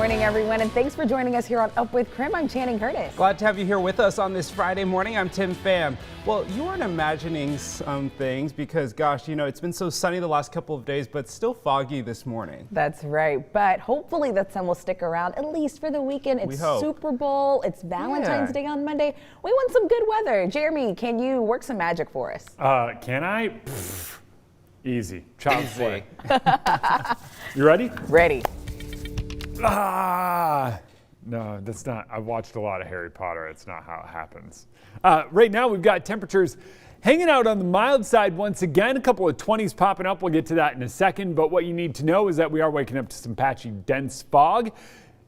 morning, everyone, and thanks for joining us here on Up with KREM. I'm Channing Curtis. Glad to have you here with us on this Friday morning. I'm Tim Pham. Well, you aren't imagining some things because, gosh, it's been so sunny the last couple of days, but still foggy this morning. That's right, but hopefully that sun will stick around at least for the weekend. It's Super Bowl, it's Valentine's Day on Monday. We want some good weather. Jeremy, can you work some magic for us? Can I? Easy. Child's play. You ready? Ready. No, that's not. I've watched a lot of Harry Potter. It's not how it happens. Right now, we've got temperatures hanging out on the mild side once again. A couple of 20s popping up. We'll get to that in a second. But what you need to know is that we are waking up to some patchy, dense fog.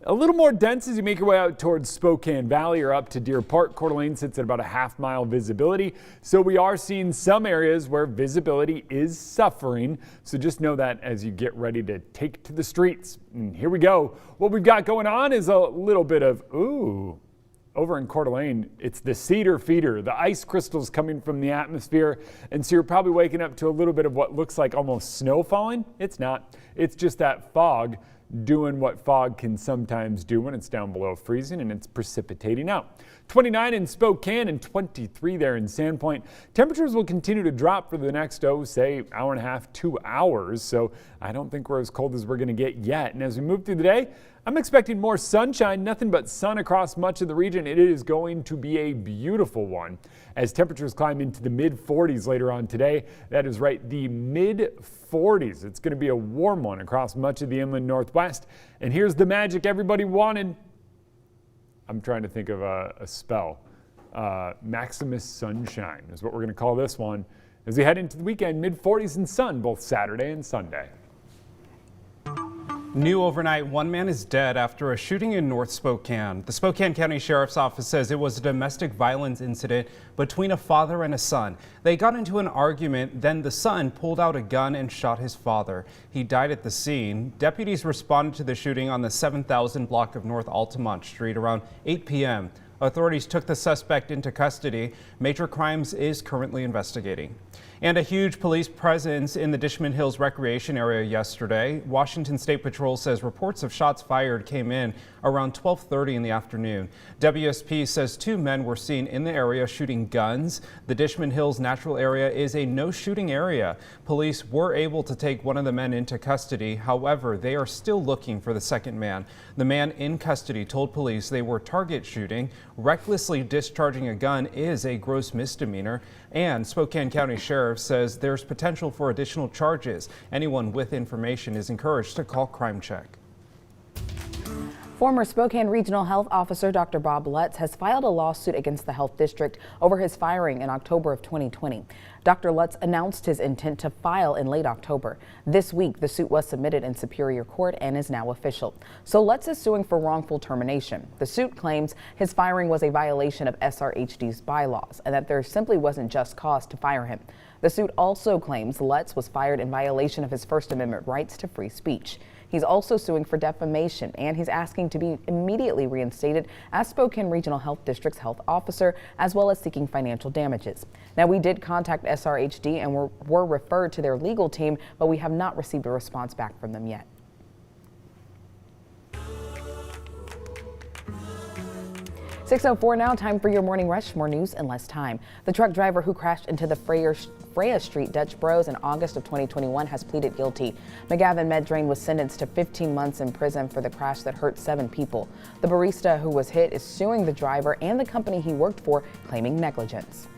A little more dense as you make your way out towards Spokane Valley or up to Deer Park. Coeur d'Alene sits at about a half-mile visibility. So we are seeing some areas where visibility is suffering. So just know that as you get ready to take to the streets. And here we go. What we've got going on is a little bit of, over in Coeur d'Alene, it's the cedar feeder, the ice crystals coming from the atmosphere. And so you're probably waking up to a little bit of what looks like almost snow falling. It's not. It's just that fog doing what fog can sometimes do when it's down below freezing and it's precipitating out. 29 in Spokane and 23 there in Sandpoint. Temperatures will continue to drop for the next, say, hour and a half, 2 hours. So I don't think we're as cold as we're going to get yet. And as we move through the day, I'm expecting more sunshine, nothing but sun across much of the region. It is going to be a beautiful one as temperatures climb into the mid-40s later on today. That is right, the mid-40s. It's going to be a warm one across much of the inland Northwest. And here's the magic everybody wanted. I'm trying to think of a spell. Maximus Sunshine is what we're going to call this one as we head into the weekend. Mid-40s and sun both Saturday and Sunday. New overnight, one man is dead after a shooting in North Spokane. The Spokane County Sheriff's Office says it was a domestic violence incident between a father and a son. They got into an argument, then the son pulled out a gun and shot his father. He died at the scene. Deputies responded to the shooting on the 7,000 block of North Altamont Street around 8 p.m. Authorities took the suspect into custody. Major Crimes is currently investigating. And a huge police presence in the Dishman Hills recreation area yesterday. Washington State Patrol says reports of shots fired came in around 12:30 in the afternoon. WSP says 2 men were seen in the area shooting guns. The Dishman Hills natural area is a no shooting area. Police were able to take one of the men into custody. However, they are still looking for the second man. The man in custody told police they were target shooting. Recklessly discharging a gun is a gross misdemeanor, and Spokane County Sheriff says there's potential for additional charges. Anyone with information is encouraged to call Crime Check. Former Spokane Regional Health Officer Dr. Bob Lutz has filed a lawsuit against the health district over his firing in October of 2020. Dr. Lutz announced his intent to file in late October. This week, the suit was submitted in Superior Court and is now official. So Lutz is suing for wrongful termination. The suit claims his firing was a violation of SRHD's bylaws and that there simply wasn't just cause to fire him. The suit also claims Lutz was fired in violation of his First Amendment rights to free speech. He's also suing for defamation, and he's asking to be immediately reinstated as Spokane Regional Health District's health officer, as well as seeking financial damages. Now, we did contact SRHD and were referred to their legal team, but we have not received a response back from them yet. .604 now, time for your morning rush. More news in less time. The truck driver who crashed into the Freya Street Dutch Bros in August of 2021 has pleaded guilty. McGavin Medrain was sentenced to 15 months in prison for the crash that hurt 7 people. The barista who was hit is suing the driver and the company he worked for, claiming negligence.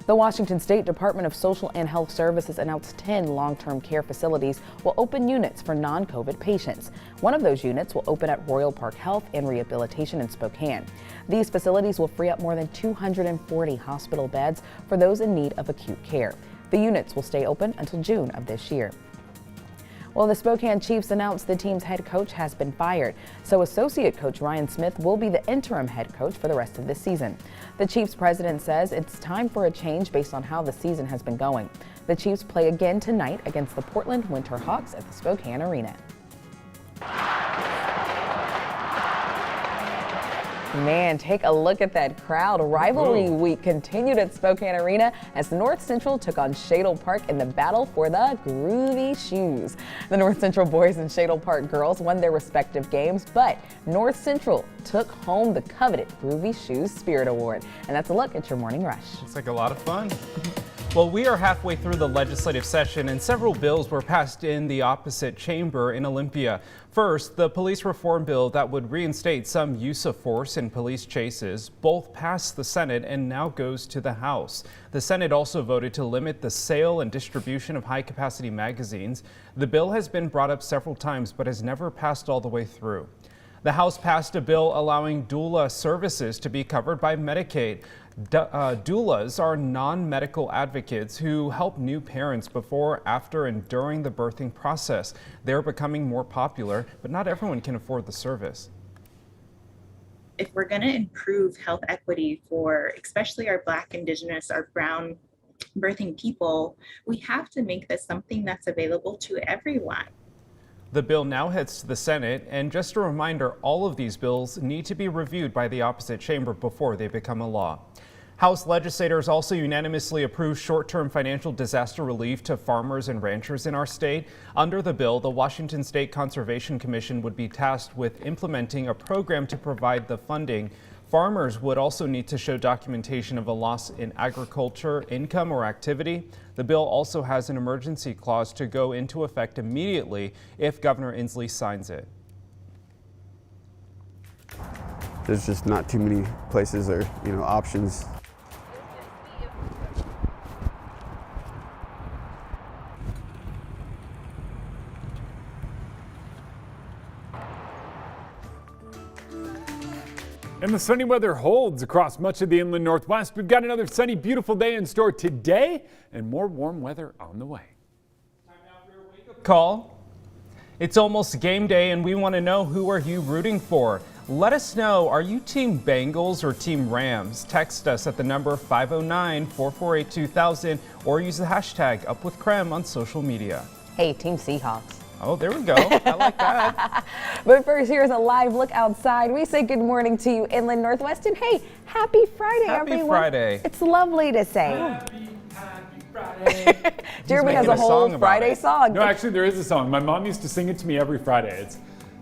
The Washington State Department of Social and Health Services announced 10 long-term care facilities will open units for non-COVID patients. One of those units will open at Royal Park Health and Rehabilitation in Spokane. These facilities will free up more than 240 hospital beds for those in need of acute care. The units will stay open until June of this year. Well, the Spokane Chiefs announced the team's head coach has been fired, so associate coach Ryan Smith will be the interim head coach for the rest of the season. The Chiefs president says it's time for a change based on how the season has been going. The Chiefs play again tonight against the Portland Winterhawks at the Spokane Arena. Man, take a look at that crowd. Rivalry week continued at Spokane Arena as North Central took on Shadle Park in the battle for the Groovy Shoes. The North Central boys and Shadle Park girls won their respective games, but North Central took home the coveted Groovy Shoes Spirit Award. And that's a look at your morning rush. Looks like a lot of fun. Well, we are halfway through the legislative session and several bills were passed in the opposite chamber in Olympia. First, the police reform bill that would reinstate some use of force in police chases both passed the Senate and now goes to the House. The Senate also voted to limit the sale and distribution of high-capacity magazines. The bill has been brought up several times but has never passed all the way through. The House passed a bill allowing doula services to be covered by Medicaid. Doulas are non-medical advocates who help new parents before, after, and during the birthing process. They're becoming more popular, but not everyone can afford the service. If we're going to improve health equity for especially our Black, Indigenous, our brown birthing people, we have to make this something that's available to everyone. The bill now heads to the Senate, and just a reminder, all of these bills need to be reviewed by the opposite chamber before they become a law. House legislators also unanimously approved short-term financial disaster relief to farmers and ranchers in our state. Under the bill, the Washington State Conservation Commission would be tasked with implementing a program to provide the funding. Farmers would also need to show documentation of a loss in agriculture, income, or activity. The bill also has an emergency clause to go into effect immediately if Governor Inslee signs it. There's just not too many places or, options. And the sunny weather holds across much of the inland Northwest. We've got another sunny, beautiful day in store today and more warm weather on the way. Time now for your wake-up call. It's almost game day and we want to know, who are you rooting for? Let us know, are you Team Bengals or Team Rams? Text us at the number 509-448-2000 or use the hashtag #UpWithKREM on social media. Hey, Team Seahawks. Oh, there we go. I like that. But first, here's a live look outside. We say good morning to you, Inland Northwest, and hey, happy Friday, everyone. Happy Friday. It's lovely to say. Happy Friday. Jeremy has a whole Friday song. No, actually, there is a song. My mom used to sing it to me every Friday.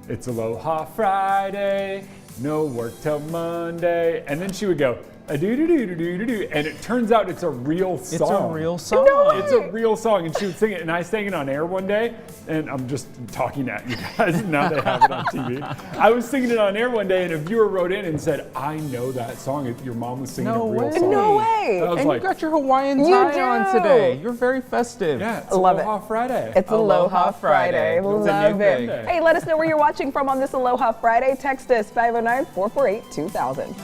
It's Aloha Friday, no work till Monday. And then she would go, a-do-do-do-do-do-do-do. And it turns out it's a real song. It's a real song. No way. It's a real song, and she would sing it, and I sang it on air one day, and I'm just talking at you guys, now they have it on TV. I was singing it on air one day, and a viewer wrote in and said, I know that song. Your mom was singing a real song. No way. I was And like, you got your Hawaiian tie on today. You're very festive. yeah, it's Love it. Aloha Friday. It's Aloha Friday. It's a new Love it. thing. Hey, let us know where you're watching from on this Aloha Friday. Text us 509-448-2000.